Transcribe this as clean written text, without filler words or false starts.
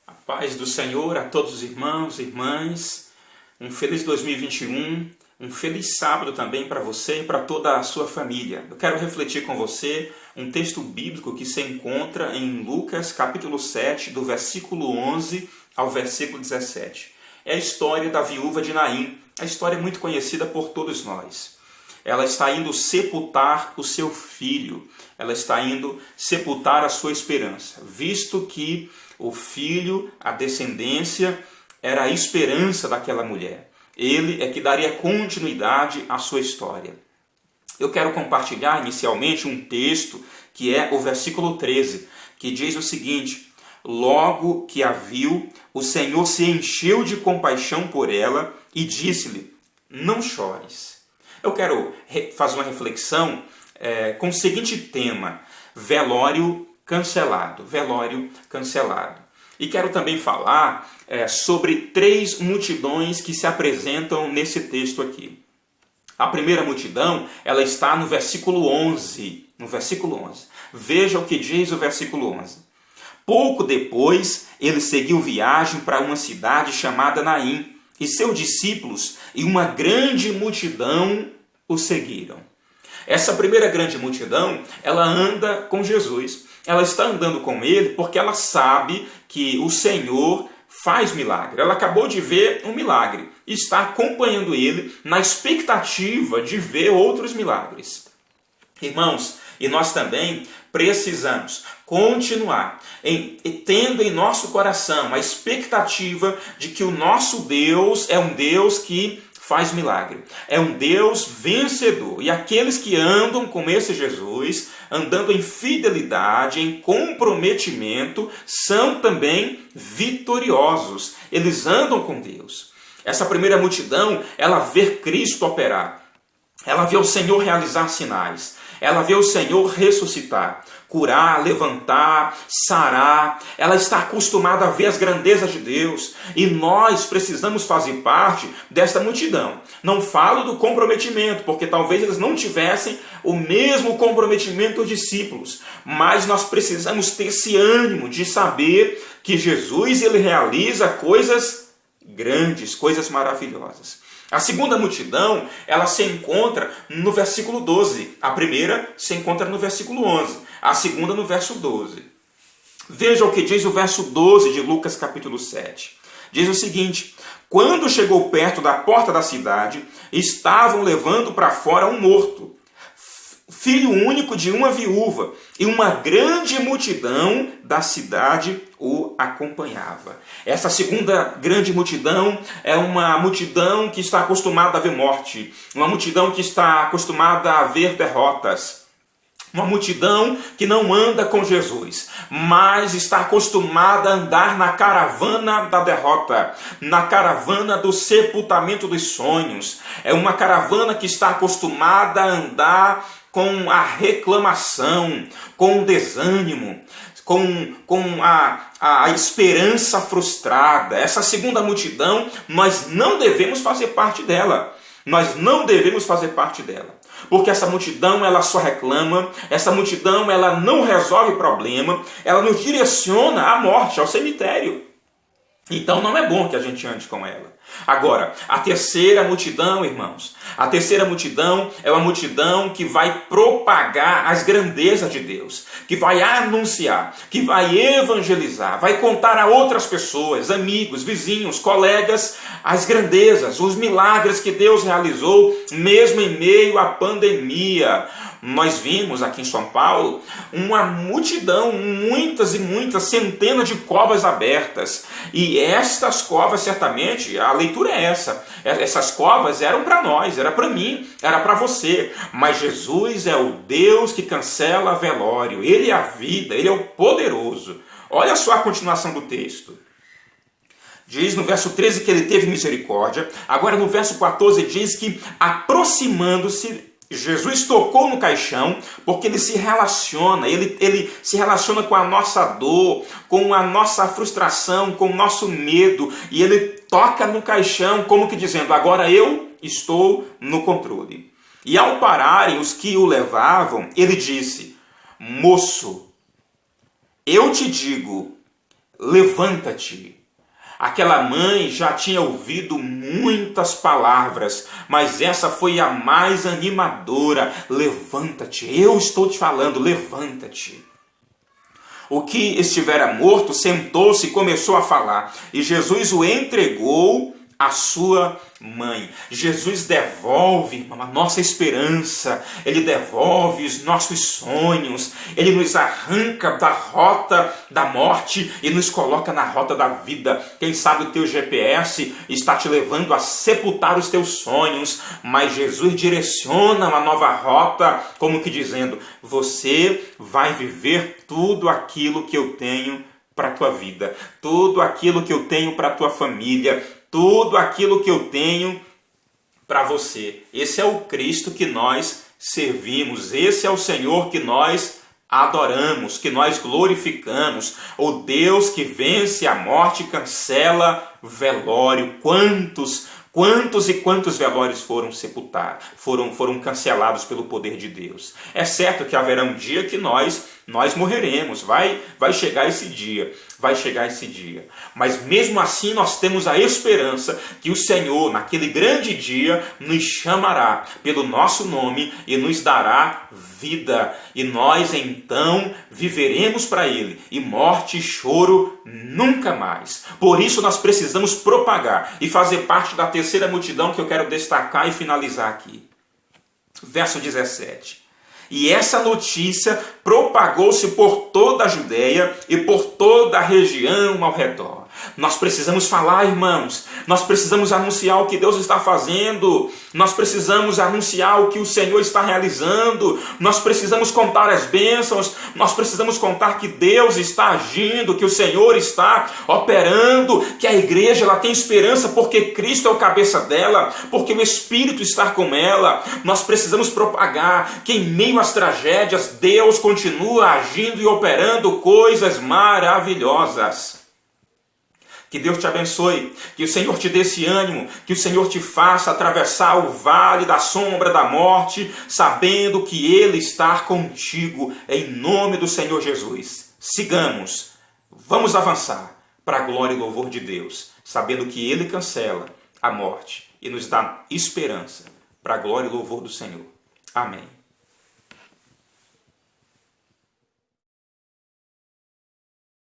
A paz do Senhor a todos os irmãos e irmãs. Um feliz 2021, um feliz sábado também para você e para toda a sua família. Eu quero refletir com você um texto bíblico que se encontra em Lucas capítulo 7, do versículo 11 ao versículo 17. É a história da viúva de Naim, a história muito conhecida por todos nós. Ela está indo sepultar o seu filho, ela está indo sepultar a sua esperança, visto que o filho, a descendência, era a esperança daquela mulher. Ele é que daria continuidade à sua história. Eu quero compartilhar inicialmente um texto que é o versículo 13, que diz o seguinte: logo que a viu, o Senhor se encheu de compaixão por ela e disse-lhe: não chores. Eu quero fazer uma reflexão com o seguinte tema: velório cancelado. Velório cancelado. E quero também falar sobre três multidões que se apresentam nesse texto aqui. A primeira multidão, ela está no versículo 11. No versículo 11. Veja o que diz o versículo 11. Pouco depois, ele seguiu viagem para uma cidade chamada Naim, e seus discípulos e uma grande multidão o seguiram. Essa primeira grande multidão, ela anda com Jesus. Ela está andando com ele porque ela sabe que o Senhor faz milagre. Ela acabou de ver um milagre e está acompanhando ele na expectativa de ver outros milagres. Irmãos, e nós também precisamos continuar tendo em nosso coração a expectativa de que o nosso Deus é um Deus que faz milagre. É um Deus vencedor. E aqueles que andam com esse Jesus, andando em fidelidade, em comprometimento, são também vitoriosos. Eles andam com Deus. Essa primeira multidão, ela vê Cristo operar. Ela vê o Senhor realizar sinais. Ela vê o Senhor ressuscitar, curar, levantar, sarar. Ela está acostumada a ver as grandezas de Deus. E nós precisamos fazer parte desta multidão. Não falo do comprometimento, porque talvez eles não tivessem o mesmo comprometimento dos discípulos. Mas nós precisamos ter esse ânimo de saber que Jesus, ele realiza coisas grandes, coisas maravilhosas. A segunda multidão, ela se encontra no versículo 12. A primeira se encontra no versículo 11. A segunda no verso 12. Veja o que diz o verso 12 de Lucas capítulo 7. Diz o seguinte: quando chegou perto da porta da cidade, estavam levando para fora um morto, filho único de uma viúva, e uma grande multidão da cidade o acompanhava. Essa segunda grande multidão é uma multidão que está acostumada a ver morte, uma multidão que está acostumada a ver derrotas, uma multidão que não anda com Jesus, mas está acostumada a andar na caravana da derrota, na caravana do sepultamento dos sonhos. É uma caravana que está acostumada a andar com a reclamação, com o desânimo, com a esperança frustrada. Essa segunda multidão, nós não devemos fazer parte dela. Nós não devemos fazer parte dela. Porque essa multidão, ela só reclama, essa multidão, ela não resolve problema, ela nos direciona à morte, ao cemitério. Então não é bom que a gente ande com ela. Agora, a terceira multidão, irmãos, a terceira multidão é uma multidão que vai propagar as grandezas de Deus, que vai anunciar, que vai evangelizar, vai contar a outras pessoas, amigos, vizinhos, colegas, as grandezas, os milagres que Deus realizou, mesmo em meio à pandemia. Nós vimos aqui em São Paulo uma multidão, muitas e muitas, centenas de covas abertas. E estas covas, certamente, a leitura é essa. Essas covas eram para nós, era para mim, era para você. Mas Jesus é o Deus que cancela velório. Ele é a vida, ele é o poderoso. Olha só a continuação do texto. Diz no verso 13 que ele teve misericórdia. Agora no verso 14 diz que, aproximando-se, Jesus tocou no caixão, porque ele se relaciona, ele se relaciona com a nossa dor, com a nossa frustração, com o nosso medo, e ele toca no caixão como que dizendo: agora eu estou no controle. E ao pararem os que o levavam, ele disse: moço, eu te digo, levanta-te. Aquela mãe já tinha ouvido muitas palavras, mas essa foi a mais animadora. Levanta-te, eu estou te falando, levanta-te. O que estivera morto sentou-se e começou a falar, e Jesus o entregou à sua mãe. Jesus devolve, irmão, a nossa esperança, Ele devolve os nossos sonhos, Ele nos arranca da rota da morte e nos coloca na rota da vida. Quem sabe o teu GPS está te levando a sepultar os teus sonhos, mas Jesus direciona uma nova rota, como que dizendo, você vai viver tudo aquilo que eu tenho para a tua vida, tudo aquilo que eu tenho para a tua família, tudo aquilo que eu tenho para você. Esse é o Cristo que nós servimos, esse é o Senhor que nós adoramos, que nós glorificamos, o Deus que vence a morte e cancela velório. Quantos e quantos velórios foram sepultados, foram cancelados pelo poder de Deus. É certo que haverá um dia que nós morreremos, vai chegar esse dia, mas mesmo assim nós temos a esperança que o Senhor, naquele grande dia, nos chamará pelo nosso nome e nos dará vida, e nós então viveremos para Ele, e morte e choro nunca mais. Por isso nós precisamos propagar e fazer parte da terceira multidão que eu quero destacar e finalizar aqui. Verso 17. E essa notícia propagou-se por toda a Judéia e por toda a região ao redor. Nós precisamos falar, irmãos. Nós precisamos anunciar o que Deus está fazendo. Nós precisamos anunciar o que o Senhor está realizando. Nós precisamos contar as bênçãos. Nós precisamos contar que Deus está agindo, que o Senhor está operando, que a igreja ela tem esperança porque Cristo é o cabeça dela, porque o Espírito está com ela. Nós precisamos propagar que em meio às tragédias Deus continua agindo e operando coisas maravilhosas. Que Deus te abençoe, que o Senhor te dê esse ânimo, que o Senhor te faça atravessar o vale da sombra da morte, sabendo que Ele está contigo, em nome do Senhor Jesus. Sigamos, vamos avançar para a glória e louvor de Deus, sabendo que Ele cancela a morte e nos dá esperança para a glória e louvor do Senhor. Amém.